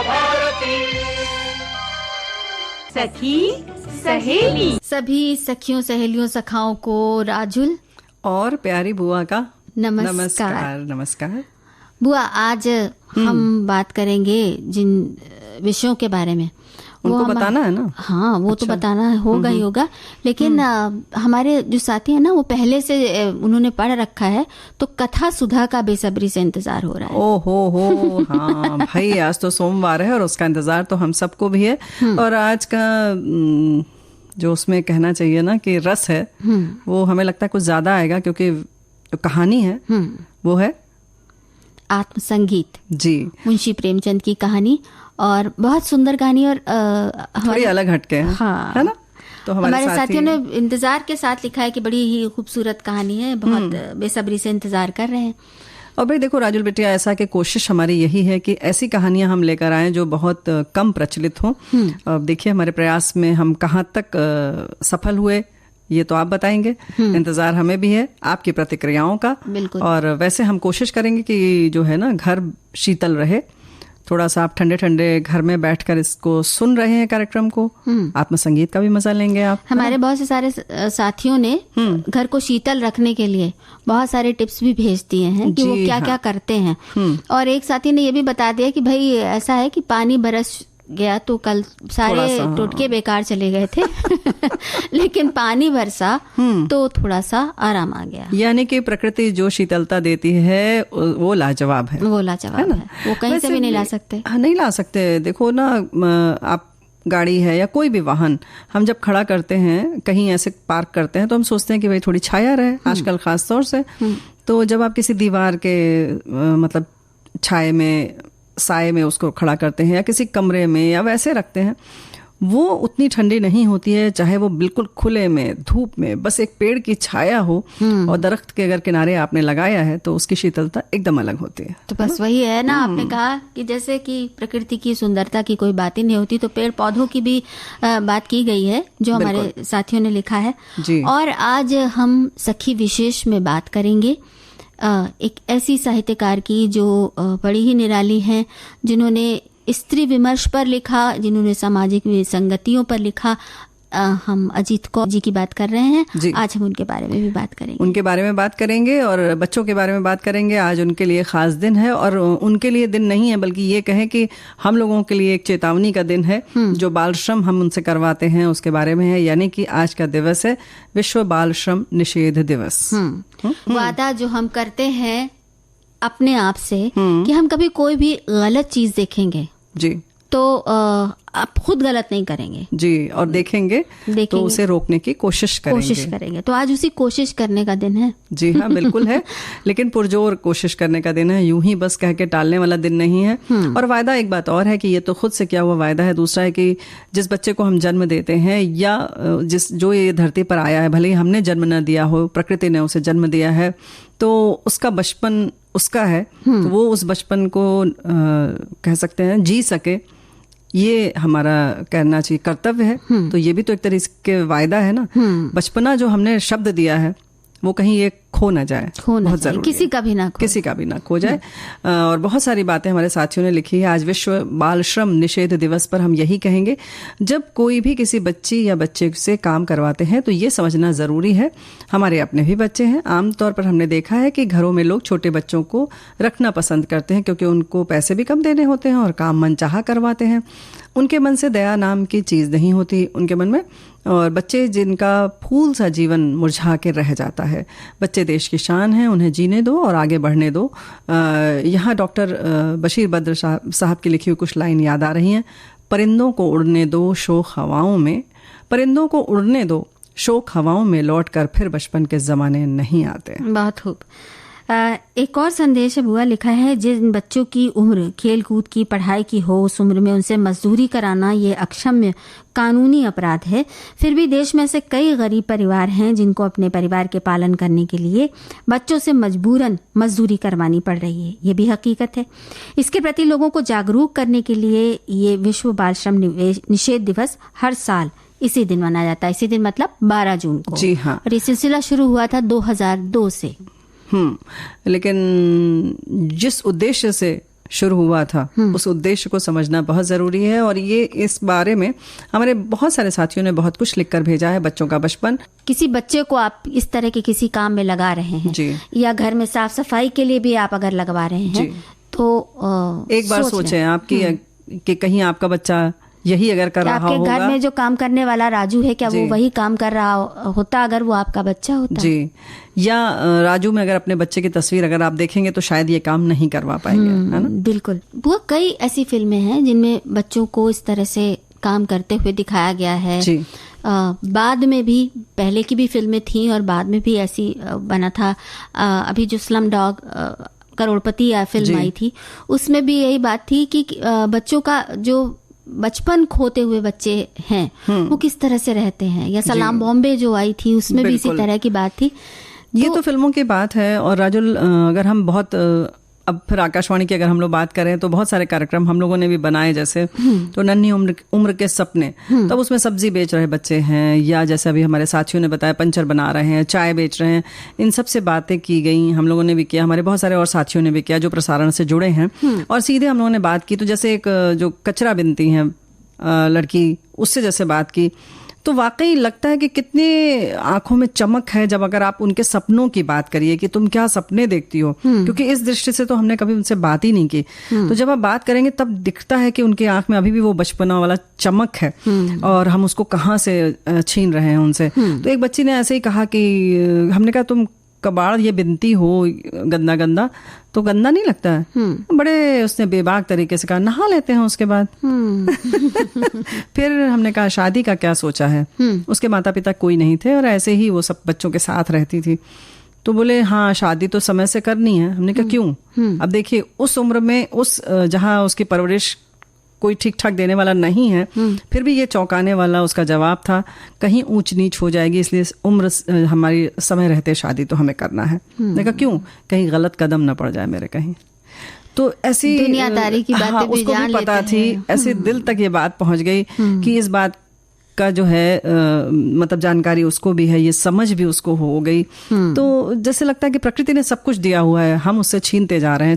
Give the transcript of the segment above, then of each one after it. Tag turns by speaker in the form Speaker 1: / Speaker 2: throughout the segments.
Speaker 1: भारती।
Speaker 2: सखी सहेली।
Speaker 3: सभी सखियों सहेलियों सखाओं को राजुल
Speaker 4: और प्यारी बुआ का
Speaker 3: नमस्कार।
Speaker 4: नमस्कार
Speaker 3: बुआ, आज हम बात करेंगे जिन विषयों के बारे में,
Speaker 4: उनको बताना है ना।
Speaker 3: हाँ, वो तो बताना होगा ही होगा, लेकिन हमारे जो साथी हैं ना, वो पहले से उन्होंने पढ़ रखा है, तो कथा सुधा का बेसब्री से इंतजार हो रहा है।
Speaker 4: ओ हो हाँ भाई, आज तो सोमवार है और उसका इंतजार तो हम सबको भी है। और आज का जो उसमें कहना चाहिए ना कि रस है, वो हमें लगता है कुछ ज्यादा आएगा, क्योंकि जो कहानी है वो है
Speaker 3: आत्मसंगीत
Speaker 4: जी,
Speaker 3: मुंशी प्रेमचंद की कहानी। और बहुत सुंदर कहानी, और
Speaker 4: थोड़ी अलग हटके है,
Speaker 3: हाँ,
Speaker 4: है ना। तो
Speaker 3: हमारे साथियों ने इंतजार के साथ लिखा है कि बड़ी ही खूबसूरत कहानी है, बहुत बेसब्री से इंतजार कर रहे हैं।
Speaker 4: और भाई देखो राजुल बेटिया, ऐसा कि कोशिश हमारी यही है कि ऐसी कहानियां हम लेकर आएं जो बहुत कम प्रचलित हों। अब देखिए हमारे प्रयास में हम कहाँ तक सफल हुए, ये तो आप बताएंगे। इंतजार हमें भी है आपकी प्रतिक्रियाओं का।
Speaker 3: बिल्कुल।
Speaker 4: और वैसे हम कोशिश करेंगे कि जो है ना, घर शीतल रहे, थोड़ा सा आप ठंडे ठंडे घर में बैठकर इसको सुन रहे हैं कार्यक्रम को, आत्मसंगीत का भी मजा लेंगे आप।
Speaker 3: हमारे बहुत से सारे साथियों ने घर को शीतल रखने के लिए बहुत सारे टिप्स भी भेज दिए हैं कि वो क्या क्या करते हैं। और एक साथी ने ये भी बता दिया कि भाई ऐसा है कि पानी बरस गया तो कल सारे टोटके बेकार चले गए थे लेकिन पानी बरसा तो थोड़ा सा आराम आ गया।
Speaker 4: यानी कि प्रकृति जो शीतलता देती है वो लाजवाब है,
Speaker 3: वो लाजवाब है, वो कहीं से भी नहीं ला सकते।
Speaker 4: नहीं ला सकते। देखो ना, आप गाड़ी है या कोई भी वाहन हम जब खड़ा करते हैं, कहीं ऐसे पार्क करते हैं, तो हम सोचते हैं कि भाई थोड़ी छाया रहे, आजकल खास तौर से। तो जब आप किसी दीवार के मतलब छाये में, साये में उसको खड़ा करते हैं, या किसी कमरे में या वैसे रखते हैं, वो उतनी ठंडी नहीं होती है, चाहे वो बिल्कुल खुले में धूप में बस एक पेड़ की छाया हो और दरख्त के अगर किनारे आपने लगाया है, तो उसकी शीतलता एकदम अलग होती है।
Speaker 3: तो बस वही है ना, आपने कहा कि जैसे कि प्रकृति की सुंदरता की कोई बात ही नहीं होती, तो पेड़ पौधों की भी बात की गई है, जो हमारे साथियों ने लिखा है जी। और आज हम सखी विशेष में बात करेंगे एक ऐसी साहित्यकार की जो बड़ी ही निराली हैं, जिन्होंने स्त्री विमर्श पर लिखा, जिन्होंने सामाजिक विसंगतियों पर लिखा। हम अजीत कौर जी की बात कर रहे हैं, आज हम उनके बारे में भी बात करेंगे।
Speaker 4: उनके बारे में बात करेंगे और बच्चों के बारे में बात करेंगे। आज उनके लिए खास दिन है, और उनके लिए दिन नहीं है, बल्कि ये कहें कि हम लोगों के लिए एक चेतावनी का दिन है। जो बाल श्रम हम उनसे करवाते हैं उसके बारे में है, यानी कि आज का दिवस है विश्व बाल श्रम निषेध दिवस।
Speaker 3: वादा जो हम करते हैं अपने आप से कि हम कभी कोई भी गलत चीज देखेंगे जी, तो आप खुद गलत नहीं करेंगे
Speaker 4: जी, और देखेंगे तो उसे रोकने की कोशिश करेंगे।
Speaker 3: तो आज उसी कोशिश करने का दिन है।
Speaker 4: जी हाँ, बिल्कुल है, लेकिन पुरजोर कोशिश करने का दिन है, यूं ही बस कह के टालने वाला दिन नहीं है। और वायदा एक बात और है कि ये तो खुद से किया हुआ वायदा है। दूसरा है कि जिस बच्चे को हम जन्म देते हैं, या जो ये धरती पर आया है, भले ही हमने जन्म न दिया हो, प्रकृति ने उसे जन्म दिया है, तो उसका बचपन उसका है, तो वो उस बचपन को कह सकते हैं जी सके, ये हमारा कहना चाहिए कर्तव्य है। तो ये भी तो एक तरह के वायदा है ना। बचपना जो हमने शब्द दिया है, वो कहीं ये खो ना जाए, बहुत जरूरी,
Speaker 3: किसी का भी ना खो
Speaker 4: जाए। और बहुत सारी बातें हमारे साथियों ने लिखी है। आज विश्व बाल श्रम निषेध दिवस पर हम यही कहेंगे, जब कोई भी किसी बच्ची या बच्चे से काम करवाते हैं, तो ये समझना जरूरी है, हमारे अपने भी बच्चे हैं। आमतौर पर हमने देखा है कि घरों में लोग छोटे बच्चों को रखना पसंद करते हैं, क्योंकि उनको पैसे भी कम देने होते हैं और काम मनचाहा करवाते हैं। उनके मन से दया नाम की चीज नहीं होती उनके मन में, और बच्चे जिनका फूल सा जीवन मुरझा के रह जाता है। बच्चे देश की शान हैं, उन्हें जीने दो और आगे बढ़ने दो। यहाँ डॉक्टर बशीर बद्र साहब की लिखी हुई कुछ लाइन याद आ रही हैं। परिंदों को उड़ने दो शोख हवाओं में, परिंदों को उड़ने दो शोख हवाओं में, लौट कर फिर बचपन के जमाने नहीं आते।
Speaker 3: बहुत खूब। एक और संदेश है बुआ, लिखा है, जिन बच्चों की उम्र खेल कूद की पढ़ाई की हो, उस उम्र में उनसे मजदूरी कराना ये अक्षम्य कानूनी अपराध है। फिर भी देश में ऐसे कई गरीब परिवार हैं जिनको अपने परिवार के पालन करने के लिए बच्चों से मजबूरन मजदूरी करवानी पड़ रही है। ये भी हकीकत है। इसके प्रति लोगों को जागरूक करने के लिए ये विश्व बाल श्रम निषेध दिवस हर साल इसी दिन मनाया जाता है। इसी दिन मतलब 12 जून को।
Speaker 4: जी हाँ।
Speaker 3: और ये सिलसिला शुरू हुआ था 2002 से।
Speaker 4: लेकिन जिस उद्देश्य से शुरू हुआ था, उस उद्देश्य को समझना बहुत ज़रूरी है। और ये इस बारे में हमारे बहुत सारे साथियों ने बहुत कुछ लिखकर भेजा है। बच्चों का बचपन,
Speaker 3: किसी बच्चे को आप इस तरह के किसी काम में लगा रहे हैं
Speaker 4: जी,
Speaker 3: या घर में साफ सफाई के लिए भी आप अगर लगवा रहे हैं तो
Speaker 4: एक बार सोचें आप कि कहीं आपका बच्चा यही अगर कर रहा
Speaker 3: आपके
Speaker 4: होगा।
Speaker 3: घर में जो काम करने वाला राजू है, क्या वो वही काम कर रहा होता अगर वो आपका बच्चा होता?
Speaker 4: जी, या राजू में अगर अपने बच्चे की तस्वीर अगर आप देखेंगे तो शायद ये काम नहीं करवा पाएंगे, है ना?
Speaker 3: बिल्कुल। वो कई ऐसी फिल्में हैं जिनमें बच्चों को इस तरह से काम करते हुए दिखाया गया है।
Speaker 4: जी।
Speaker 3: बाद में भी, पहले की भी फिल्में थी और बाद में भी ऐसी बना था। अभी जो स्लम डॉग करोड़पति या फिल्म आई थी, उसमें भी यही बात थी कि बच्चों का जो बचपन खोते हुए बच्चे हैं वो किस तरह से रहते हैं। या सलाम बॉम्बे जो आई थी उसमें भी इसी तरह की बात थी।
Speaker 4: ये तो फिल्मों की बात है। और राजुल, अगर हम बहुत अब फिर आकाशवाणी की अगर हम लोग बात करें तो बहुत सारे कार्यक्रम हम लोगों ने भी बनाए, जैसे तो नन्ही उम्र के सपने, तब उसमें सब्जी बेच रहे बच्चे हैं, या जैसे अभी हमारे साथियों ने बताया पंचर बना रहे हैं, चाय बेच रहे हैं, इन सब से बातें की गई। हम लोगों ने भी किया, हमारे बहुत सारे और साथियों ने भी किया जो प्रसारण से जुड़े हैं। और सीधे हम लोगों ने बात की, तो जैसे एक जो कचरा बिनती है लड़की, उससे जैसे बात की तो वाकई लगता है कि कितने आंखों में चमक है जब अगर आप उनके सपनों की बात करिए कि तुम क्या सपने देखती हो, क्योंकि इस दृष्टि से तो हमने कभी उनसे बात ही नहीं की। तो जब आप बात करेंगे तब दिखता है कि उनकी आंख में अभी भी वो बचपना वाला चमक है और हम उसको कहाँ से छीन रहे हैं उनसे। तो एक बच्ची ने ऐसे ही कहा कि हमने कहा तुम कबाड़ ये बिनती हो गंदा गंदा, तो गंदा नहीं लगता है? बड़े उसने बेबाक तरीके से कहा नहा लेते हैं उसके बाद। फिर हमने कहा शादी का क्या सोचा है? उसके माता पिता कोई नहीं थे और ऐसे ही वो सब बच्चों के साथ रहती थी। तो बोले हाँ शादी तो समय से करनी है। हमने कहा क्यों? अब देखिए उस उम्र में उस जहाँ उसकी परवरिश कोई ठीक ठाक देने वाला नहीं है, फिर भी ये चौंकाने वाला उसका जवाब था, कहीं ऊंच नीच हो जाएगी इसलिए उम्र हमारी समय रहते शादी तो हमें करना है। देखा क्यों? कहीं गलत कदम न पड़ जाए मेरे कहीं। तो ऐसी
Speaker 3: दुनियादारी की बातें भी
Speaker 4: उसको
Speaker 3: जान
Speaker 4: भी पता
Speaker 3: लेते
Speaker 4: थी,
Speaker 3: हैं।
Speaker 4: ऐसे दिल तक ये बात पहुंच गई कि इस बात का जो है मतलब जानकारी उसको भी है, ये समझ भी उसको हो गई। तो जैसे लगता है कि प्रकृति ने सब कुछ दिया हुआ है, हम उससे छीनते जा रहे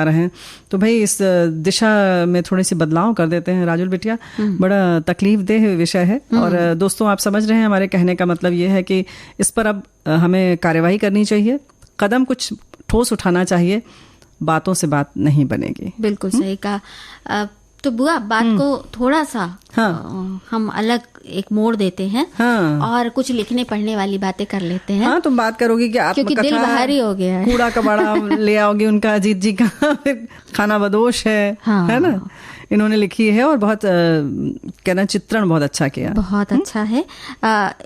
Speaker 4: हैं। तो भाई इस दिशा में थोड़ी सी बदलाव कर देते हैं राजुल बिटिया। बड़ा तकलीफ देह विषय है। और दोस्तों आप समझ रहे हैं हमारे कहने का मतलब ये है कि इस पर अब हमें कार्यवाही करनी चाहिए, कदम कुछ ठोस उठाना चाहिए, बातों से बात नहीं बनेगी।
Speaker 3: बिल्कुल सही कहा। तो बुआ बात को थोड़ा सा हम अलग एक मोड़ देते हैं और कुछ लिखने पढ़ने वाली बातें कर लेते हैं।
Speaker 4: तुम बात करोगी कि आप
Speaker 3: क्योंकि दिल भारी हो गया है।
Speaker 4: कूड़ा कबाड़ा ले आओगे उनका अजीत जी का, खाना बदोश है ना? इन्होंने लिखी है और बहुत कहना चित्रण बहुत अच्छा किया,
Speaker 3: बहुत अच्छा है।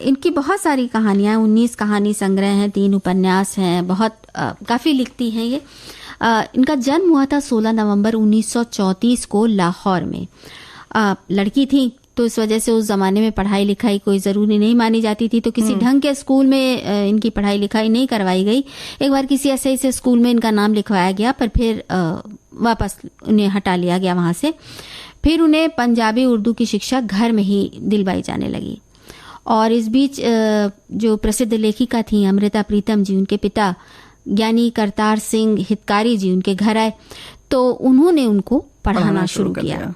Speaker 3: इनकी बहुत सारी कहानियां, 19 कहानी संग्रह हैं, 3 उपन्यास हैं, बहुत काफी लिखती हैं ये। इनका जन्म हुआ था 16 नवंबर 1934 को लाहौर में। लड़की थी तो इस वजह से उस जमाने में पढ़ाई लिखाई कोई ज़रूरी नहीं मानी जाती थी, तो किसी ढंग के स्कूल में इनकी पढ़ाई लिखाई नहीं करवाई गई। एक बार किसी ऐसे स्कूल में इनका नाम लिखवाया गया, पर फिर वापस उन्हें हटा लिया गया वहाँ से। फिर उन्हें पंजाबी उर्दू की शिक्षा घर में ही दिलवाई जाने लगी। और इस बीच जो प्रसिद्ध लेखिका थी अमृता प्रीतम जी, उनके पिता ज्ञानी करतार सिंह हितकारी जी उनके घर आए, तो उन्होंने उनको पढ़ाना शुरू किया।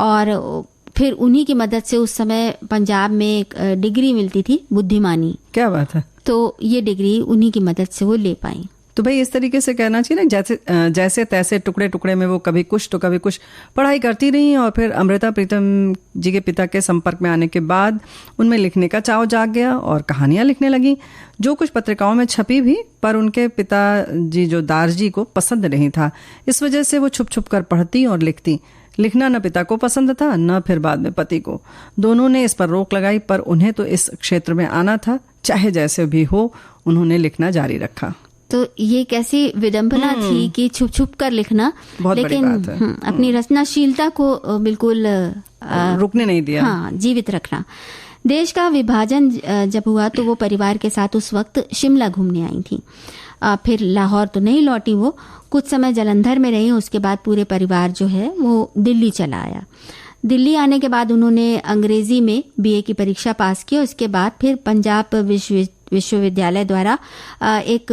Speaker 3: और फिर उन्हीं की मदद से उस समय पंजाब में एक डिग्री मिलती थी बुद्धिमानी।
Speaker 4: क्या बात है!
Speaker 3: तो ये डिग्री उन्हीं की मदद से वो ले पाई।
Speaker 4: तो भाई इस तरीके से कहना चाहिए ना, जैसे तैसे टुकड़े टुकड़े में वो कभी कुछ तो कभी कुछ पढ़ाई करती रही। और फिर अमृता प्रीतम जी के पिता के संपर्क में आने के बाद उनमें लिखने का चाव जाग गया और कहानियां लिखने लगी, जो कुछ पत्रिकाओं में छपी भी, पर उनके पिता जी जो दारजी को पसंद नहीं था। इस वजह से वो छुप छुप कर पढ़ती और लिखती। लिखना न पिता को पसंद था, न फिर बाद में पति को। दोनों ने इस पर रोक लगाई, पर उन्हें तो इस क्षेत्र में आना था, चाहे जैसे भी हो। उन्होंने लिखना जारी रखा।
Speaker 3: तो ये कैसी विडंबना थी कि छुप छुप कर लिखना, लेकिन अपनी रचनाशीलता को बिल्कुल
Speaker 4: रुकने नहीं दिया।
Speaker 3: जीवित रखना। देश का विभाजन जब हुआ तो वो परिवार के साथ उस वक्त शिमला घूमने आई थी। फिर लाहौर तो नहीं लौटी, वो कुछ समय जालंधर में रही। उसके बाद पूरे परिवार जो है वो दिल्ली चला आया। दिल्ली आने के बाद उन्होंने अंग्रेजी में बीए की परीक्षा पास की। उसके बाद फिर पंजाब विश्वविद्यालय द्वारा एक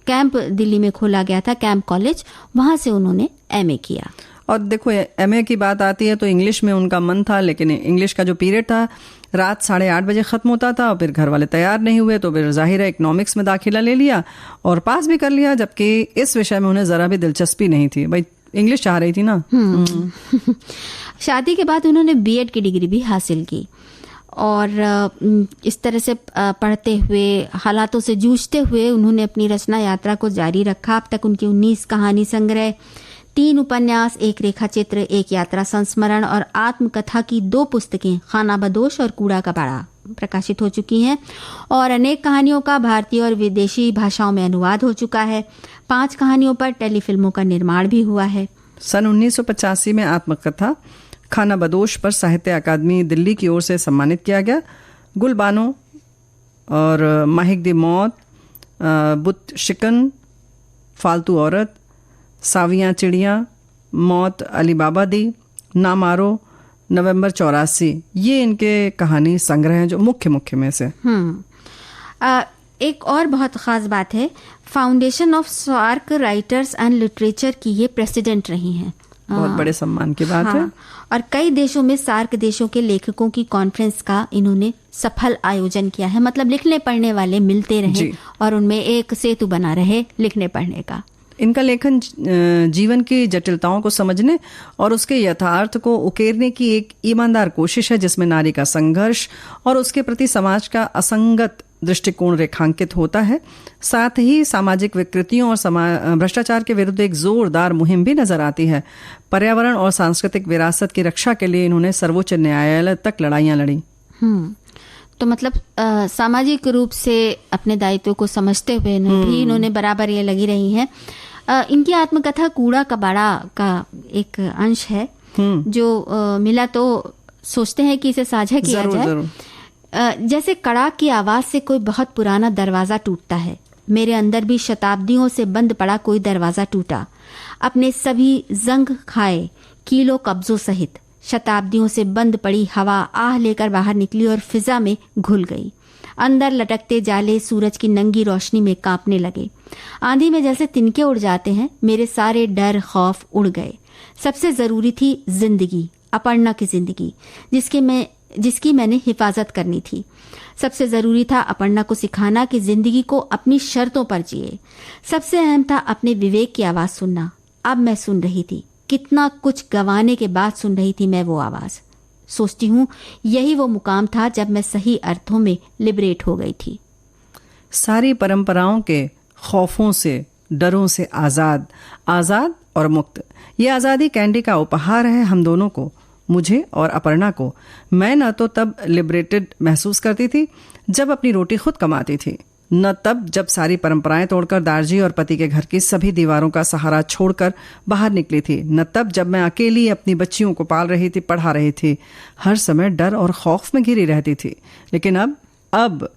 Speaker 3: कैंप दिल्ली में खोला गया था, कैंप कॉलेज, वहां से उन्होंने एमए किया।
Speaker 4: और देखो एमए की बात आती है तो इंग्लिश में उनका मन था, लेकिन इंग्लिश का जो पीरियड था रात 8:30 बजे ख़त्म होता था, और फिर घर वाले तैयार नहीं हुए तो फिर जाहिर है इकोनॉमिक्स में दाखिला ले लिया और पास भी कर लिया, जबकि इस विषय में उन्हें ज़रा भी दिलचस्पी नहीं थी। भाई इंग्लिश चाह रही थी ना।
Speaker 3: शादी के बाद उन्होंने बीएड की डिग्री भी हासिल की और इस तरह से पढ़ते हुए, हालातों से जूझते हुए उन्होंने अपनी रचना यात्रा को जारी रखा। अब तक उनकी 19 कहानी संग्रह, 3 उपन्यास, 1 रेखा चित्र, 1 यात्रा संस्मरण और आत्मकथा की 2 पुस्तकें खानाबदोश और कूड़ा का बाड़ा प्रकाशित हो चुकी हैं और अनेक कहानियों का भारतीय और विदेशी भाषाओं में अनुवाद हो चुका है। 5 कहानियों पर टेलीफिल्मों का निर्माण भी हुआ है।
Speaker 4: सन 1985 में आत्मकथा खानाबदोश पर साहित्य अकादमी दिल्ली की ओर से सम्मानित किया गया। गुलबानो और माहिक दी मौत, बुत शिकन, फालतू औरत, सावियाँ चिड़ियाँ, मौत अली बाबा दी, ना मारो, नवंबर 84, ये इनके कहानी संग्रह हैं जो मुख्य में से।
Speaker 3: एक और बहुत ख़ास बात है, foundation of SAARC writers and literature की ये प्रेसिडेंट रही हैं।
Speaker 4: बहुत बड़े सम्मान की बात है।
Speaker 3: और कई देशों में सार्क देशों के लेखकों की कॉन्फ्रेंस का इन्होंने सफल आयोजन किया है। मतलब लिखने पढ़ने वाले मिलते रहे और उनमें एक सेतु बना रहे लिखने पढ़ने का।
Speaker 4: इनका लेखन जीवन की जटिलताओं को समझने और उसके यथार्थ को उकेरने की एक ईमानदार कोशिश है, जिसमें नारी का संघर्ष और उसके प्रति समाज का असंगत दृष्टिकोण रेखांकित होता है। साथ ही सामाजिक विकृतियों और भ्रष्टाचार के विरुद्ध एक जोरदार मुहिम भी नजर आती है। पर्यावरण और सांस्कृतिक विरासत की रक्षा के लिए इन्होंने सर्वोच्च न्यायालय तक लड़ाइयां लड़ी।
Speaker 3: तो मतलब सामाजिक रूप से अपने दायित्व को समझते हुए भी इन्होंने बराबर ये लगी रही हैं। इनकी आत्मकथा कूड़ा कबाड़ा का एक अंश है जो मिला तो सोचते हैं कि इसे साझा किया जाए। जरूर। जैसे कड़ाक की आवाज से कोई बहुत पुराना दरवाजा टूटता है, मेरे अंदर भी शताब्दियों से बंद पड़ा कोई दरवाजा टूटा। अपने सभी जंग खाए कीलों कब्जों सहित शताब्दियों से बंद पड़ी हवा आह लेकर बाहर निकली और फिजा में घुल गई। अंदर लटकते जाले सूरज की नंगी रोशनी में कांपने लगे। आंधी में जैसे तिनके उड़ जाते हैं, मेरे सारे डर खौफ उड़ गए। सबसे जरूरी थी जिंदगी, अपर्णा की जिंदगी, जिसकी मैंने हिफाजत करनी थी। सबसे जरूरी था अपर्णा को सिखाना कि जिंदगी को अपनी शर्तों पर जिए। सबसे अहम था अपने विवेक की आवाज सुनना। अब मैं सुन रही थी, कितना कुछ गंवाने के बाद सुन रही थी मैं वो आवाज। सोचती हूँ यही वो मुकाम था जब मैं सही अर्थों में लिबरेट हो गई थी।
Speaker 4: सारी परंपराओं के खौफों से, डरों से आजाद और मुक्त। ये आज़ादी कैंडी का उपहार है हम दोनों को, मुझे और अपर्णा को। मैं न तो तब लिबरेटेड महसूस करती थी जब अपनी रोटी खुद कमाती थी, न तब जब सारी परंपराएं तोड़कर दारजी और पति के घर की सभी दीवारों का सहारा छोड़कर बाहर निकली थी, न तब जब मैं अकेली अपनी बच्चियों को पाल रही थी, पढ़ा रही थी, हर समय डर और खौफ में घिरी रहती थी। लेकिन अब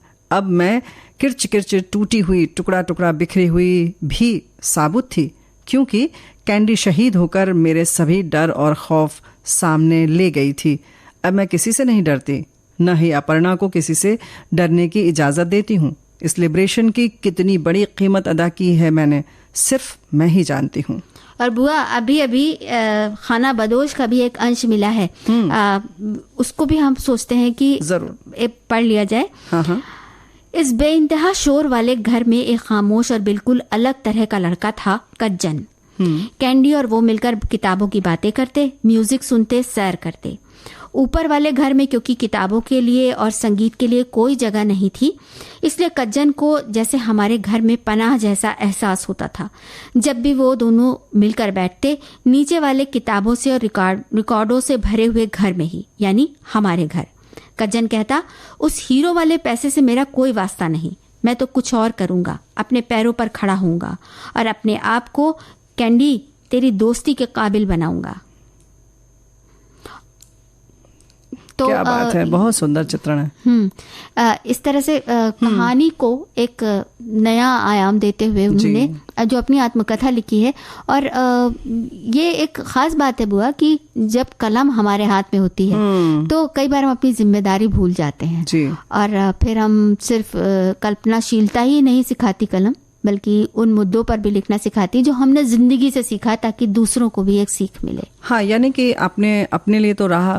Speaker 4: मैं किरच टूटी हुई, टुकड़ा टुकड़ा बिखरी हुई भी साबुत थी, क्योंकि कैंडी शहीद होकर मेरे सभी डर और खौफ सामने ले गई थी। अब मैं किसी से नहीं डरती, न ही अपर्णा को किसी से डरने की इजाजत देती हूँ। इस लिबरेशन की कितनी बड़ी कीमत अदा की है मैंने, सिर्फ मैं ही जानती हूँ।
Speaker 3: और बुआ अभी खानाबदोश का भी एक अंश मिला है, उसको भी हम सोचते हैं कि जरूर पढ़ लिया जाए। हाँ। इस बेइंतहा शोर वाले घर में एक खामोश और बिल्कुल अलग तरह का लड़का था, कज्जन। कैंडी और वो मिलकर किताबों की बातें करते, म्यूजिक सुनते, सैर करते। ऊपर वाले घर में क्योंकि किताबों के लिए और संगीत के लिए कोई जगह नहीं थी, इसलिए कज्जन को जैसे हमारे घर में पनाह जैसा एहसास होता था। जब भी वो दोनों मिलकर बैठते, नीचे वाले किताबों से और रिकॉर्डों से भरे हुए घर में ही, यानी हमारे घर। कज्जन कहता, उस हीरो वाले पैसे से मेरा कोई वास्ता नहीं, मैं तो कुछ और करूंगा, अपने पैरों पर खड़ा होऊंगा और अपने आप को कैंडी तेरी दोस्ती के काबिल बनाऊंगा।
Speaker 4: तो क्या बात है, बहुत सुंदर चित्रण है।
Speaker 3: इस तरह से कहानी को एक नया आयाम देते हुए उन्होंने जो अपनी आत्मकथा लिखी है। और ये एक खास बात है बुआ कि जब कलम हमारे हाथ में होती है तो कई बार हम अपनी जिम्मेदारी भूल जाते हैं और फिर हम सिर्फ कल्पनाशीलता ही नहीं सिखाती कलम, बल्कि उन मुद्दों पर भी लिखना सिखाती है जो हमने जिंदगी से सीखा, ताकि दूसरों को भी एक सीख मिले।
Speaker 4: हाँ, यानी कि आपने अपने लिए तो राह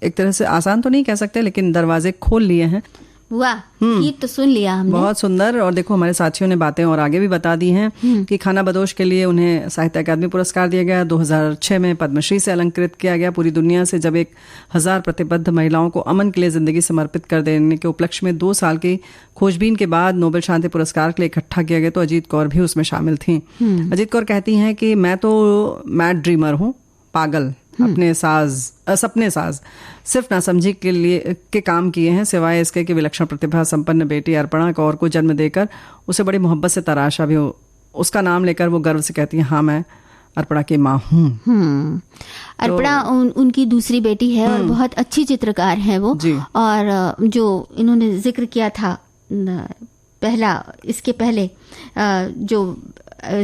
Speaker 4: एक तरह से आसान तो नहीं कह सकते, लेकिन दरवाजे खोल लिए हैं।
Speaker 3: वाह, गीत तो सुन लिया हमने,
Speaker 4: बहुत सुंदर। और देखो हमारे साथियों ने बातें और आगे भी बता दी हैं कि खाना बदोश के लिए उन्हें साहित्य अकादमी पुरस्कार दिया गया, 2006 में पद्मश्री से अलंकृत किया गया। पूरी दुनिया से जब 1000 प्रतिबद्ध महिलाओं को अमन के लिए जिंदगी समर्पित कर देने के उपलक्ष्य में 2 साल की खोजबीन के बाद नोबेल शांति पुरस्कार के लिए इकट्ठा किया गया, तो अजीत कौर भी उसमें शामिल थी। अजीत कौर कहती हैं कि मैं तो मैड ड्रीमर हूँ, पागल, अपने सपने साज सिर्फ नासमझी के लिए के काम किए हैं, सिवाय इसके कि विलक्षण प्रतिभा संपन्न बेटी अर्पणा कौर को जन्म देकर उसे बड़ी मोहब्बत से तराशा भी हो। उसका नाम लेकर वो गर्व से कहती है, हाँ मैं अर्पणा की माँ हूँ।
Speaker 3: अर्पणा उनकी दूसरी बेटी है और बहुत अच्छी चित्रकार है वो। और जो इन्होंने जिक्र किया था इसके पहले जो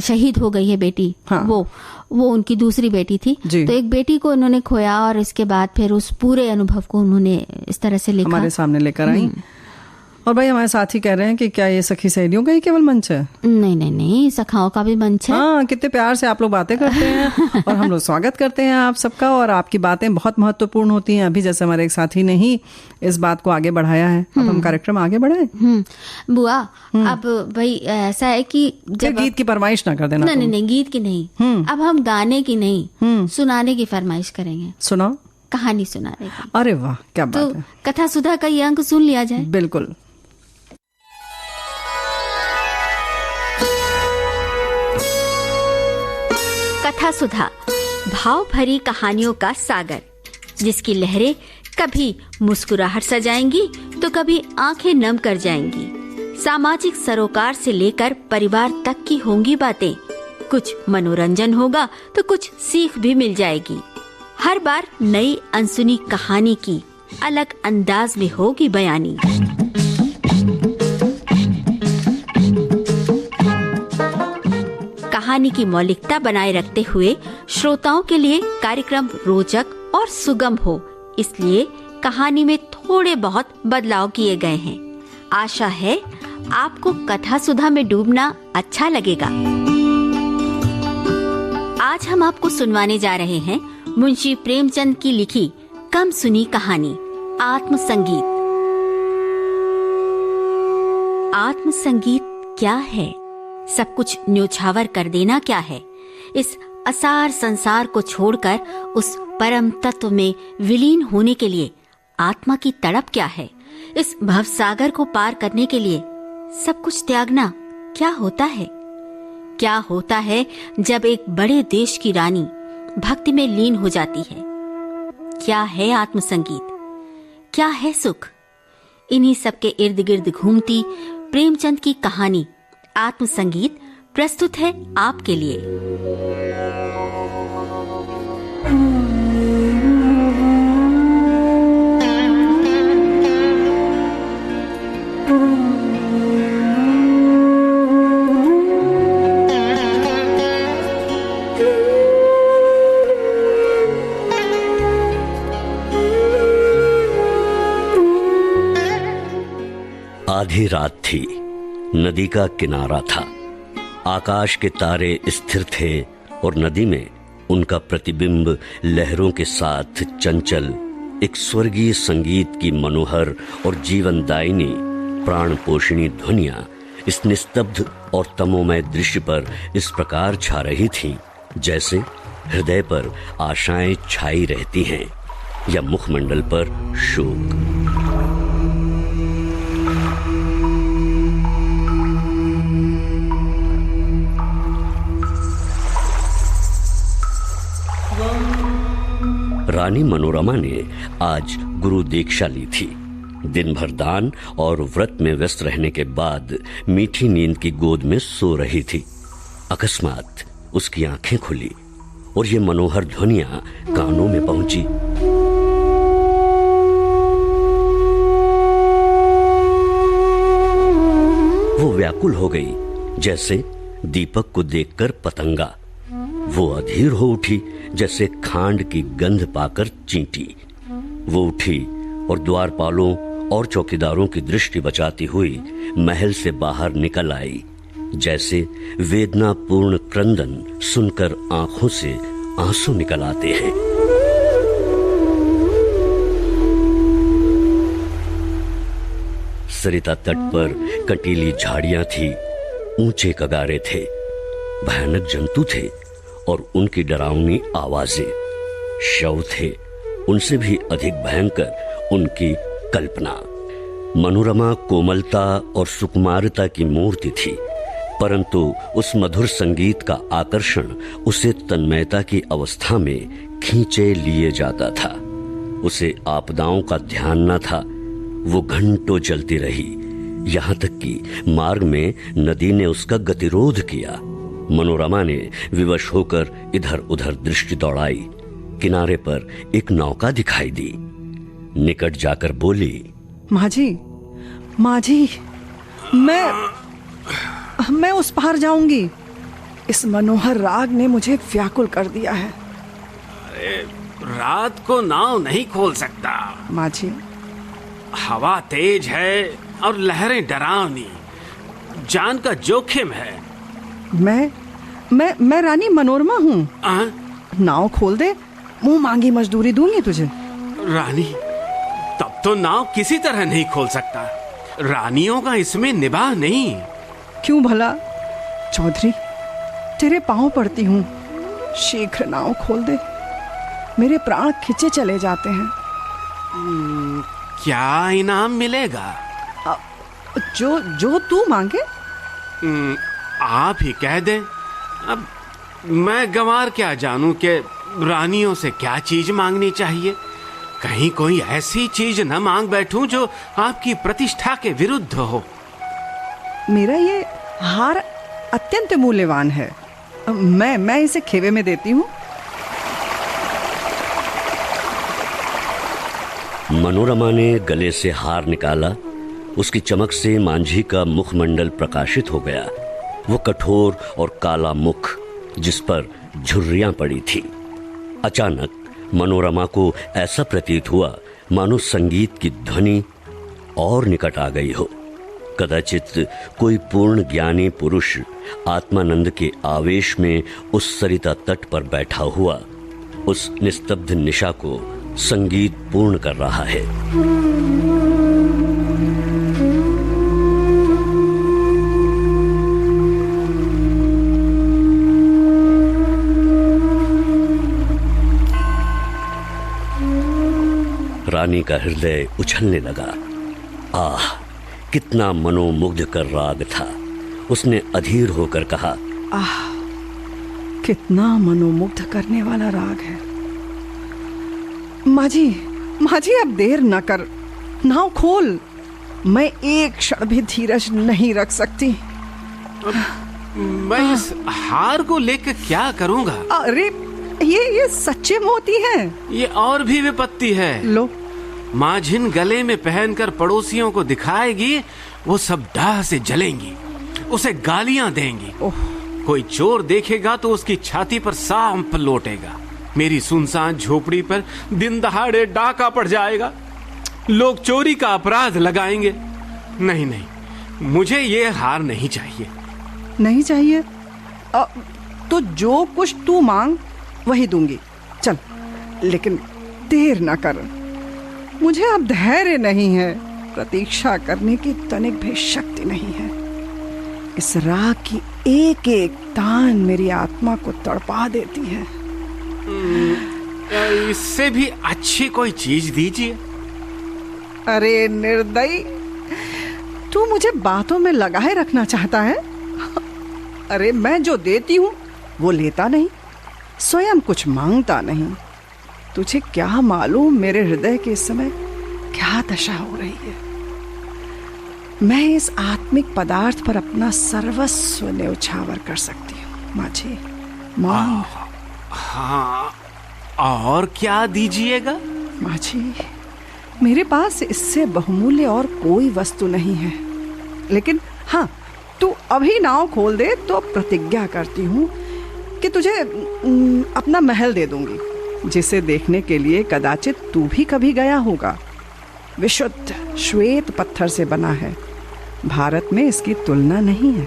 Speaker 3: शहीद हो गई है बेटी, हाँ। वो उनकी दूसरी बेटी थी। तो एक बेटी को उन्होंने खोया और इसके बाद फिर उस पूरे अनुभव को उन्होंने इस तरह से लिखा,
Speaker 4: हमारे सामने लेकर आई। और भाई हमारे साथी कह रहे हैं कि क्या ये सखी सहेलियों का ही केवल मंच है?
Speaker 3: नहीं, सखाओं का भी मंच है।
Speaker 4: हाँ, कितने प्यार से आप लोग बातें करते हैं और हम लोग स्वागत करते हैं आप सबका, और आपकी बातें बहुत महत्वपूर्ण होती हैं। अभी जैसे हमारे एक साथी ने ही इस बात को आगे बढ़ाया है, अब हम कार्यक्रम आगे बढ़ाएं।
Speaker 3: बुआ, अब भाई ऐसा है कि
Speaker 4: जब गीत की फरमाइश ना कर देना।
Speaker 3: नहीं, गीत की नहीं, अब हम गाने की नहीं, सुनाने की फरमाइश करेंगे।
Speaker 4: सुनाओ।
Speaker 3: कहानी सुनाने की।
Speaker 4: अरे वाह, क्या बात है।
Speaker 3: कथा सुधा का ये अंक सुन लिया जाए।
Speaker 4: बिल्कुल।
Speaker 3: कथा सुधा, भाव भरी कहानियों का सागर, जिसकी लहरें कभी मुस्कुराहट सजाएंगी तो कभी आंखें नम कर जाएंगी। सामाजिक सरोकार से लेकर परिवार तक की होंगी बातें। कुछ मनोरंजन होगा तो कुछ सीख भी मिल जाएगी। हर बार नई अनसुनी कहानी की अलग अंदाज में होगी बयानी। कहानी की मौलिकता बनाए रखते हुए श्रोताओं के लिए कार्यक्रम रोचक और सुगम हो, इसलिए कहानी में थोड़े बहुत बदलाव किए गए हैं। आशा है आपको कथा सुधा में डूबना अच्छा लगेगा। आज हम आपको सुनवाने जा रहे हैं मुंशी प्रेमचंद की लिखी कम सुनी कहानी आत्मसंगीत। आत्मसंगीत क्या है? सब कुछ न्योछावर कर देना क्या है? इस असार संसार को छोड़कर उस परम तत्व में विलीन होने के लिए आत्मा की तड़प क्या है? इस भवसागर को पार करने के लिए सब कुछ त्यागना क्या होता है? क्या होता है जब एक बड़े देश की रानी भक्ति में लीन हो जाती है? क्या है आत्मसंगीत? क्या है सुख? इन्हीं सब के इर्द गिर्द घूमती प्रेमचंद की कहानी आत्मसंगीत प्रस्तुत है आपके लिए।
Speaker 1: आधी रात थी, नदी का किनारा था, आकाश के तारे स्थिर थे और नदी में उनका प्रतिबिंब लहरों के साथ चंचल एक स्वर्गीय संगीत की मनोहर और जीवनदायिनी प्राण पोषणी ध्वनियां इस निस्तब्ध और तमोमय दृश्य पर इस प्रकार छा रही थीं, जैसे हृदय पर आशाएं छाई रहती हैं या मुखमंडल पर शोक। रानी मनोरमा ने आज गुरु दीक्षा ली थी। दिन भर दान और व्रत में व्यस्त रहने के बाद मीठी नींद की गोद में सो रही थी। अकस्मात उसकी आंखें खुली और ये मनोहर ध्वनियां कानों में पहुंची। वो व्याकुल हो गई, जैसे दीपक को देखकर पतंगा। वो अधीर हो उठी, जैसे खांड की गंध पाकर चींटी। वो उठी और द्वारपालों और चौकीदारों की दृष्टि बचाती हुई महल से बाहर निकल आई, जैसे वेदनापूर्ण क्रंदन सुनकर आंखों से आंसू निकल आते हैं। सरिता तट पर कंटीली झाड़ियां थी, ऊंचे कगारे थे, भयानक जंतु थे और उनकी डरावनी आवाजें। शव थे, उनसे भी अधिक भयंकर उनकी कल्पना। मनोरमा कोमलता और सुकुमारता की मूर्ति थी, परंतु उस मधुर संगीत का आकर्षण उसे तन्मयता की अवस्था में खींचे लिए जाता था। उसे आपदाओं का ध्यान न था। वो घंटों जलती रही, यहाँ तक कि मार्ग में नदी ने उसका गतिरोध किया। मनोरमा ने विवश होकर इधर उधर दृष्टि दौड़ाई। किनारे पर एक नौका दिखाई दी। निकट जाकर बोली,
Speaker 4: माझी, माझी, मैं उस पार जाऊंगी। इस मनोहर राग ने मुझे व्याकुल कर दिया है।
Speaker 5: अरे, रात को नाव नहीं खोल सकता।
Speaker 4: माझी,
Speaker 5: हवा तेज है और लहरें डरावनी, जान का जोखिम है।
Speaker 4: मैं रानी मनोरमा हूँ। नाव खोल दे, मुंह मांगी मजदूरी दूंगी तुझे।
Speaker 5: रानी, तब तो नाव किसी तरह नहीं खोल सकता। रानियों का इसमें निबाह नहीं।
Speaker 4: क्यों भला? चौधरी, तेरे पांव पड़ती हूँ, शीघ्र नाव खोल दे। मेरे प्राण खिंचे चले जाते हैं।
Speaker 5: क्या इनाम मिलेगा?
Speaker 4: जो तू मांगे।
Speaker 5: आप ही कह दें। अब मैं गंवार क्या जानूं कि रानियों से क्या चीज मांगनी चाहिए। कहीं कोई ऐसी चीज न मांग बैठूं जो आपकी प्रतिष्ठा के विरुद्ध हो।
Speaker 4: मेरा ये हार अत्यंत मूल्यवान है। मैं इसे खेवे में देती हूँ।
Speaker 1: मनोरमा ने गले से हार निकाला। उसकी चमक से मांझी का मुखमंडल प्रकाशित हो गया। वो कठोर और काला मुख, जिस पर झुर्रियां पड़ी थी। अचानक मनोरमा को ऐसा प्रतीत हुआ मानो संगीत की ध्वनि और निकट आ गई हो। कदाचित कोई पूर्ण ज्ञानी पुरुष आत्मानंद के आवेश में उस सरिता तट पर बैठा हुआ उस निस्तब्ध निशा को संगीत पूर्ण कर रहा है। रानी का हृदय उछलने लगा। आह, कितना मनोमुग्ध कर राग था। उसने अधीर होकर कहा,
Speaker 4: आह, कितना मनोमुग्ध करने वाला राग है। माझी, अब देर न कर, नाव खोल। मैं एक क्षण भी धीरज नहीं रख सकती।
Speaker 5: मैं इस हार को लेकर क्या करूंगा?
Speaker 4: अरे, ये सच्चे मोती हैं।
Speaker 5: ये और भी विपत्ति है।
Speaker 4: लो,
Speaker 5: माझिन गले में पहनकर पड़ोसियों को दिखाएगी, वो सब डाह से जलेंगी, उसे गालियां देंगी। कोई चोर देखेगा तो उसकी छाती पर सांप लौटेगा। मेरी सुनसान झोपड़ी पर दिन दहाड़े डाका पड़ जाएगा। लोग चोरी का अपराध लगाएंगे। नहीं, मुझे ये हार नहीं चाहिए।
Speaker 4: नहीं चाहिए? तो जो कुछ तू मांग वही दूंगी। चल, लेकिन देर ना कर। मुझे अब धैर्य नहीं है। प्रतीक्षा करने की तनिक भी शक्ति नहीं है। इस राग की एक एक तान मेरी आत्मा को तड़पा देती है।
Speaker 5: इससे भी अच्छी कोई चीज दीजिए।
Speaker 4: अरे निर्दयी, तू मुझे बातों में लगाए रखना चाहता है। अरे, मैं जो देती हूँ वो लेता नहीं, स्वयं कुछ मांगता नहीं। तुझे क्या मालूम मेरे हृदय के इस समय क्या दशा हो रही है। मैं इस आत्मिक पदार्थ पर अपना सर्वस्व न्यौछावर कर सकती हूँ। माझी, मांग।
Speaker 5: हाँ, और क्या दीजिएगा?
Speaker 4: माझी, मेरे पास इससे बहुमूल्य और कोई वस्तु नहीं है। लेकिन हाँ, तू अभी नाव खोल दे तो प्रतिज्ञा करती हूँ कि तुझे अपना महल दे दूंगी, जिसे देखने के लिए कदाचित तू भी कभी गया होगा। विशुद्ध श्वेत पत्थर से बना है। भारत में इसकी तुलना नहीं है।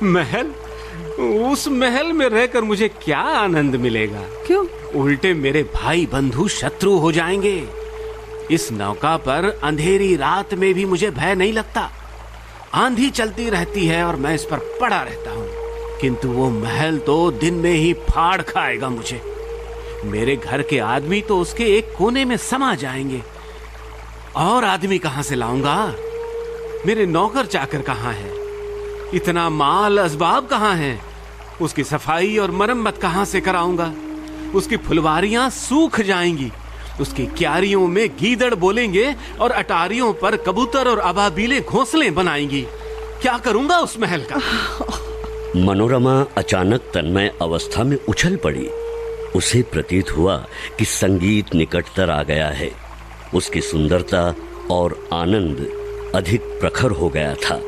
Speaker 5: महल? उस महल में रहकर मुझे क्या आनंद मिलेगा?
Speaker 4: क्यों?
Speaker 5: उल्टे मेरे भाई बंधु शत्रु हो जाएंगे। इस नौका पर अंधेरी रात में भी मुझे भय नहीं लगता। आंधी चलती रहती है और मैं इस पर पड़ा रहता हूँ, किंतु वो महल तो दिन में ही फाड़ खाएगा मुझे। मेरे घर के आदमी तो उसके एक कोने में समा जाएंगे। और आदमी कहां से लाऊंगा? मेरे नौकर चाकर कहां है? इतना माल असबाब कहां है? उसकी सफाई और मरम्मत कहां से कराऊंगा? उसकी फुलवारियां सूख जाएंगी, उसकी क्यारियों में गीदड़ बोलेंगे और अटारियों पर कबूतर और अबाबीलें घोंसले बनाएंगी। क्या करूंगा उस महल का?
Speaker 1: मनोरमा अचानक तन्मय अवस्था में उछल पड़ी। उसे प्रतीत हुआ कि संगीत निकटतर आ गया है। उसकी सुंदरता और आनंद अधिक प्रखर हो गया था,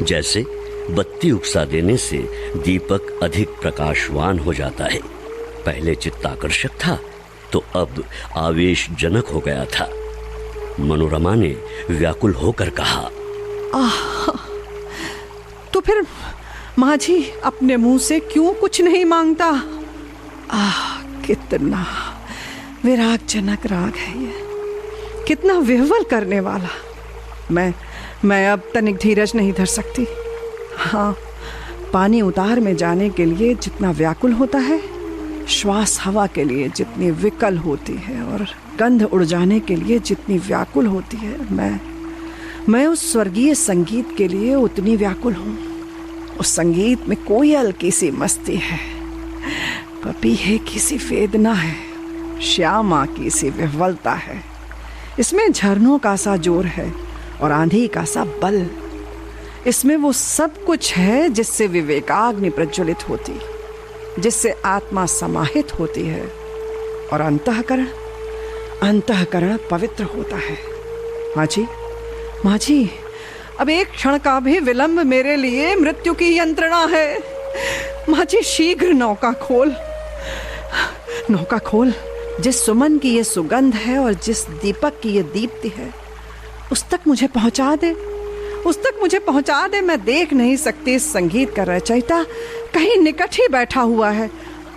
Speaker 1: जैसे बत्ती उकसा देने से दीपक अधिक प्रकाशवान हो जाता है। पहले चित्ताकर्षक था तो अब आवेशजनक हो गया था। मनोरमा ने व्याकुल होकर कहा,
Speaker 4: तो फिर माझी अपने मुंह से क्यों कुछ नहीं मांगता? कितना विरागजनक राग है ये, कितना विह्वल करने वाला। मैं अब तनिक धीरज नहीं धर सकती। हाँ, पानी उतार में जाने के लिए जितना व्याकुल होता है, श्वास हवा के लिए जितनी विकल होती है और गंध उड़ जाने के लिए जितनी व्याकुल होती है, मैं उस स्वर्गीय संगीत के लिए उतनी व्याकुल हूँ। उस संगीत में कोयल की सी मस्ती है, पपीहे की सी वेदना है, श्यामा की सी विह्वलता है। इसमें झरनों का सा जोर है और आंधी का सा बल। इसमें वो सब कुछ है जिससे विवेकाग्नि प्रज्वलित होती, जिससे आत्मा समाहित होती है और अंतःकरण पवित्र होता है। माँ जी, अब एक क्षण का भी विलंब मेरे लिए मृत्यु की यंत्रणा है। माँ जी, शीघ्र नौका खोल। जिस सुमन की ये सुगंध है और जिस दीपक की ये दीप्ति है, उस तक मुझे पहुंचा दे। मैं देख नहीं सकती इस संगीत का रचयिता कहीं निकट ही बैठा हुआ है,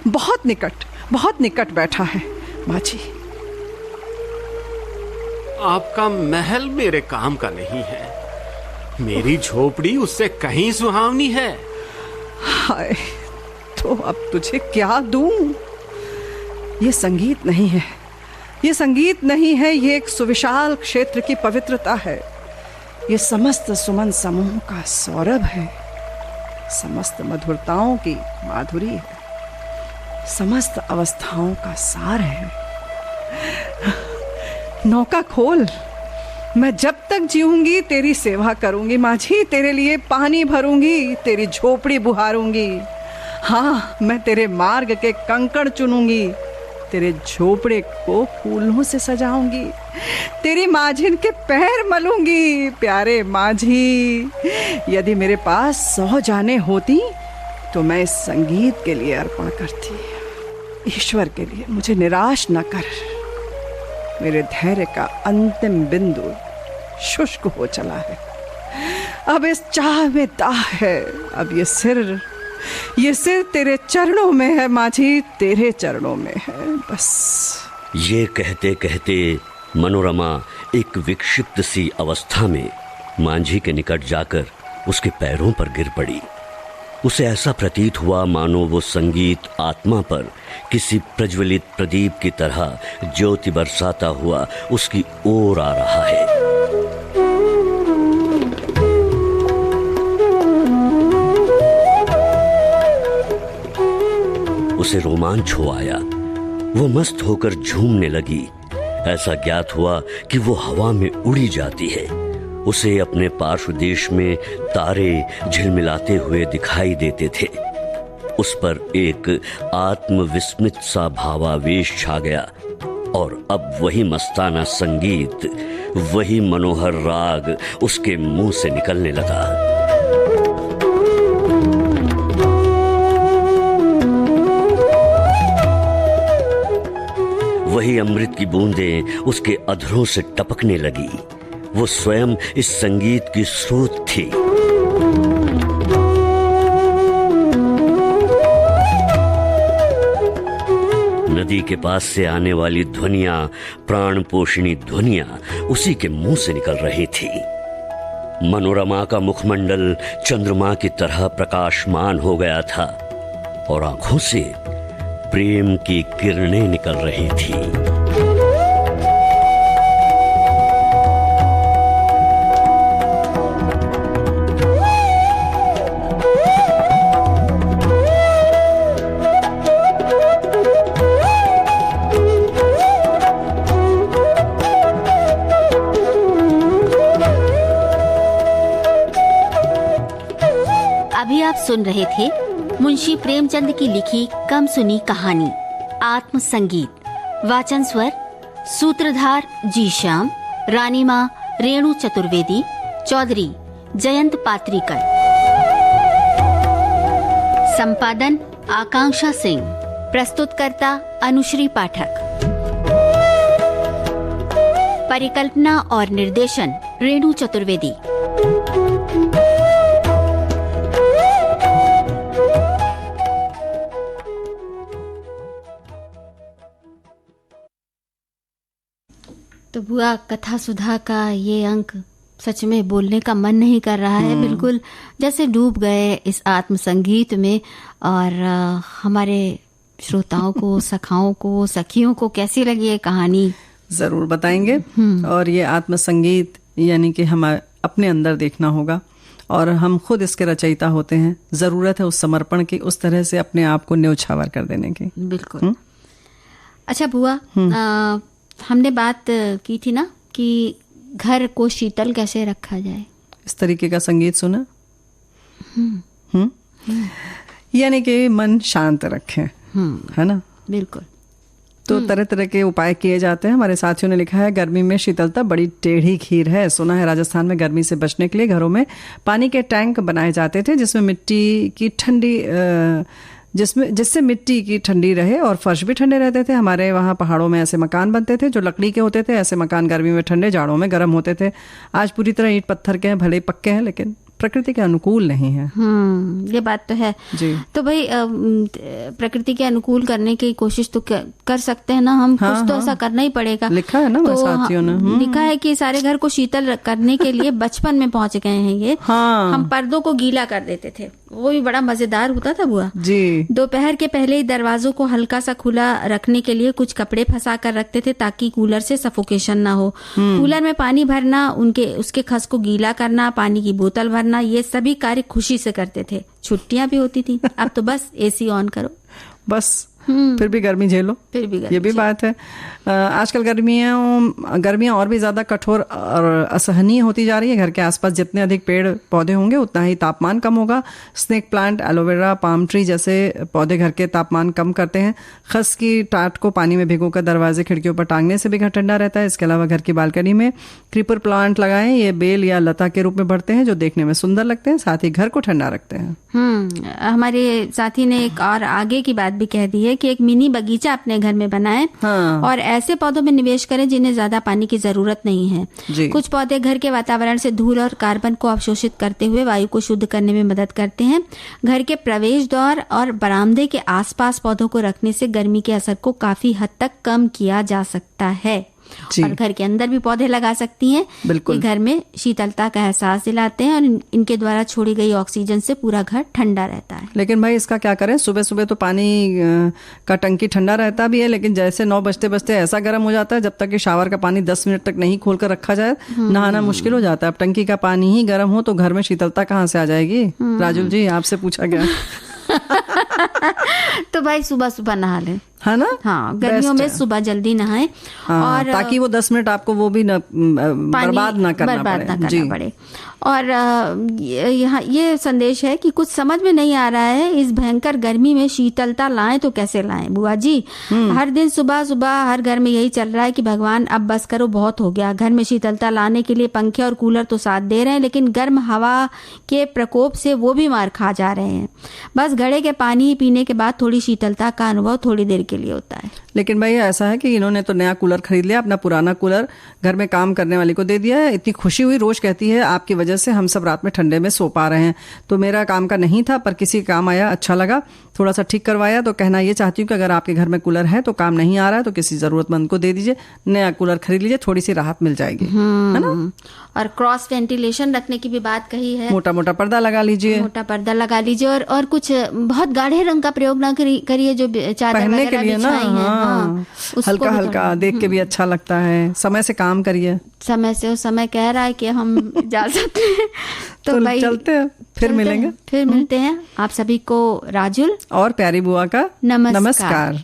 Speaker 4: बहुत निकट बैठा है। माँ जी,
Speaker 5: आपका महल मेरे काम का नहीं है, मेरी झोपड़ी उससे कहीं सुहावनी है।
Speaker 4: हाय, तो अब तुझे क्या दूं? ये संगीत नहीं है, ये एक सुविशाल क्षेत्र की पवित्रता है। ये समस्त सुमन समूह का सौरभ है, समस्त मधुरताओं की माधुरी है, समस्त अवस्थाओं का सार है। नौका खोल। मैं जब तक जीऊंगी तेरी सेवा करूंगी माझी, तेरे लिए पानी भरूंगी, तेरी झोपड़ी बुहारूंगी। हाँ, मैं तेरे मार्ग के कंकड़ चुनूंगी, तेरे झोपड़े को फूलों से सजाऊंगी, तेरी माझिन के पैर मलूंगी। प्यारे माझी, यदि मेरे पास 100 जाने होती तो मैं इस संगीत के लिए अर्पण करती। ईश्वर के लिए मुझे निराश न कर। मेरे धैर्य का अंतिम बिंदु शुष्क हो चला है। अब इस चाह में दाह है। अब ये सिर तेरे चरणों में है माझी, तेरे चरणों में है बस।
Speaker 1: ये कहते कहते मनोरमा एक विक्षिप्त सी अवस्था में मांझी के निकट जाकर उसके पैरों पर गिर पड़ी। उसे ऐसा प्रतीत हुआ मानो वो संगीत आत्मा पर किसी प्रज्वलित प्रदीप की तरह ज्योति बरसाता हुआ उसकी ओर आ रहा है। उसे रोमांच हो आया, वो मस्त होकर झूमने लगी। ऐसा ज्ञात हुआ कि वो हवा में उड़ी जाती है। उसे अपने पार्श्व देश में तारे झिलमिलाते हुए दिखाई देते थे। उस पर एक आत्मविस्मित सा भावावेश छा गया और अब वही मस्ताना संगीत, वही मनोहर राग उसके मुंह से निकलने लगा। वही अमृत की बूंदें उसके अधरों से टपकने लगी। वो स्वयं इस संगीत की स्रोत थी। नदी के पास से आने वाली ध्वनियां, प्राण पोषणी ध्वनियां उसी के मुंह से निकल रही थी। मनोरमा का मुखमंडल चंद्रमा की तरह प्रकाशमान हो गया था और आंखों से प्रेम की किरणें निकल रही थी।
Speaker 3: अभी आप सुन रहे थे मुंशी प्रेमचंद की लिखी कम सुनी कहानी आत्म संगीत। वाचन स्वर सूत्रधार जी श्याम, रानीमा रेणु चतुर्वेदी, चौधरी जयंत पात्रीकर, संपादन आकांक्षा सिंह, प्रस्तुतकर्ता अनुश्री पाठक, परिकल्पना और निर्देशन रेणु चतुर्वेदी। तो बुआ, कथा सुधा का ये अंक सच में बोलने का मन नहीं कर रहा है। बिल्कुल जैसे डूब गए इस आत्म संगीत में। और हमारे श्रोताओं को, सखाओं को, सखियों को कैसी लगी ये कहानी
Speaker 4: जरूर बताएंगे। और ये आत्म संगीत यानी कि हम अपने अंदर देखना होगा और हम खुद इसके रचयिता होते हैं। जरूरत है उस समर्पण की, उस तरह से अपने आप को न्यौछावर कर देने की।
Speaker 3: बिल्कुल। अच्छा बुआ, हमने बात की थी ना कि घर को शीतल कैसे रखा जाए,
Speaker 4: इस तरीके का संगीत सुना। यानी कि मन शांत रखें, है ना।
Speaker 3: बिल्कुल।
Speaker 4: तो तरह तरह के उपाय किए जाते हैं। हमारे साथियों ने लिखा है, गर्मी में शीतलता बड़ी टेढ़ी खीर है। सुना है राजस्थान में गर्मी से बचने के लिए घरों में पानी के टैंक बनाए जाते थे जिसमें मिट्टी की ठंडी जिससे मिट्टी की ठंडी रहे और फर्श भी ठंडे रहते थे। हमारे वहाँ पहाड़ों में ऐसे मकान बनते थे जो लकड़ी के होते थे। ऐसे मकान गर्मी में ठंडे, जाड़ों में गर्म होते थे। आज पूरी तरह ईंट पत्थर के हैं, भले पक्के हैं, लेकिन प्रकृति के अनुकूल नहीं है।
Speaker 3: ये बात तो है जी। तो भाई प्रकृति के अनुकूल करने की कोशिश तो कर सकते हैं ना हम। कुछ तो ऐसा करना ही पड़ेगा।
Speaker 4: लिखा है ना तो साथियों ने,
Speaker 3: लिखा है कि सारे घर को शीतल करने के लिए बचपन में पहुंच गए हैं ये। हम पर्दों को गीला कर देते थे, वो भी बड़ा मजेदार होता था बुआ
Speaker 4: जी।
Speaker 3: दोपहर के पहले ही दरवाजों को हल्का सा खुला रखने के लिए कुछ कपड़े फंसा कर रखते थे ताकि कूलर से सफोकेशन ना हो। कूलर में पानी भरना, उसके खस को गीला करना, पानी की बोतल भरना, ये सभी कार्य खुशी से करते थे। छुट्टियां भी होती थी। अब तो बस एसी ऑन करो,
Speaker 4: बस फिर भी गर्मी झेलो।
Speaker 3: फिर भी
Speaker 4: ये भी बात है। आजकल गर्मियां और भी ज्यादा कठोर और असहनीय होती जा रही है। घर के आसपास जितने अधिक पेड़ पौधे होंगे उतना ही तापमान कम होगा। Snake plant, aloe vera, palm tree जैसे पौधे घर के तापमान कम करते हैं। खस की टाट को पानी में भिगोकर दरवाजे खिड़कियों पर टांगने से भी घर ठंडा रहता है। इसके अलावा घर की बालकनी में क्रीपर प्लांट लगाएं। ये बेल या लता के रूप में बढ़ते हैं जो देखने में सुंदर लगते हैं, साथ ही घर को ठंडा रखते हैं।
Speaker 3: हमारे साथी ने एक और आगे की बात भी कह दी है कि एक मिनी बगीचा अपने घर में बनाएं। और ऐसे पौधों में निवेश करें जिन्हें ज्यादा पानी की जरूरत नहीं है। कुछ पौधे घर के वातावरण से धूल और कार्बन को अवशोषित करते हुए वायु को शुद्ध करने में मदद करते हैं। घर के प्रवेश द्वार और बरामदे के आसपास पौधों को रखने से गर्मी के असर को काफी हद तक कम किया जा सकता है। और घर के अंदर भी पौधे लगा सकती हैं।
Speaker 4: बिल्कुल।
Speaker 3: घर में शीतलता का एहसास दिलाते हैं और इनके द्वारा छोड़ी गई ऑक्सीजन से पूरा घर ठंडा रहता है।
Speaker 4: लेकिन भाई इसका क्या करें, सुबह सुबह तो पानी का टंकी ठंडा रहता भी है, लेकिन जैसे 9 बजते बजते ऐसा गर्म हो जाता है जब तक कि शावर का पानी 10 मिनट तक नहीं खोलकर रखा जाए नहाना मुश्किल हो जाता है। अब टंकी का पानी ही गर्म हो तो घर में शीतलता कहाँ से आ जाएगी। राजुल जी, आपसे पूछा गया।
Speaker 3: तो भाई सुबह सुबह नहा लें,
Speaker 4: है ना।
Speaker 3: हाँ, गर्मियों में सुबह जल्दी नहाएं। और
Speaker 4: ताकि वो 10 मिनट आपको वो भी बर्बाद ना करना पड़े।
Speaker 3: और यहाँ ये संदेश है कि कुछ समझ में नहीं आ रहा है, इस भयंकर गर्मी में शीतलता लाएं तो कैसे लाएं बुआ जी। हर दिन सुबह सुबह हर घर में यही चल रहा है कि भगवान अब बस करो, बहुत हो गया। घर में शीतलता लाने के लिए पंखे और कूलर तो साथ दे रहे हैं, लेकिन गर्म हवा के प्रकोप से वो भी मार खा जा रहे हैं। बस घड़े के पानी पीने के बाद थोड़ी शीतलता का अनुभव थोड़ी देर के लिए होता है।
Speaker 4: लेकिन भाई ऐसा है कि इन्होंने तो नया कूलर खरीद लिया, अपना पुराना कूलर घर में काम करने वाली को दे दिया है। इतनी खुशी हुई, रोज कहती है आपकी वजह से हम सब रात में ठंडे में सो पा रहे हैं। तो मेरा काम का नहीं था पर किसी काम आया, अच्छा लगा, थोड़ा सा ठीक करवाया। तो कहना ये चाहती हूँ कि अगर आपके घर में कूलर है तो काम नहीं आ रहा है तो किसी जरूरतमंद को दे दीजिए, नया कूलर खरीद लीजिए, थोड़ी सी राहत मिल जाएगी, है ना।
Speaker 3: और क्रॉस वेंटिलेशन रखने की भी बात कही है।
Speaker 4: मोटा मोटा पर्दा लगा लीजिए,
Speaker 3: मोटा पर्दा लगा लीजिए, और कुछ बहुत गाढ़े रंग का प्रयोग ना करिए जो चादर
Speaker 4: पहनने के लिए ना,
Speaker 3: हाँ,
Speaker 4: हल्का हल्का देख के भी अच्छा लगता है। समय से काम करिए,
Speaker 3: समय से उस समय कह रहा है कि हम जा सकते हैं तो भाई
Speaker 4: चलते हैं, फिर मिलेंगे,
Speaker 3: फिर मिलते हैं। आप सभी को राजुल
Speaker 4: और प्यारी बुआ का
Speaker 3: नमस्कार।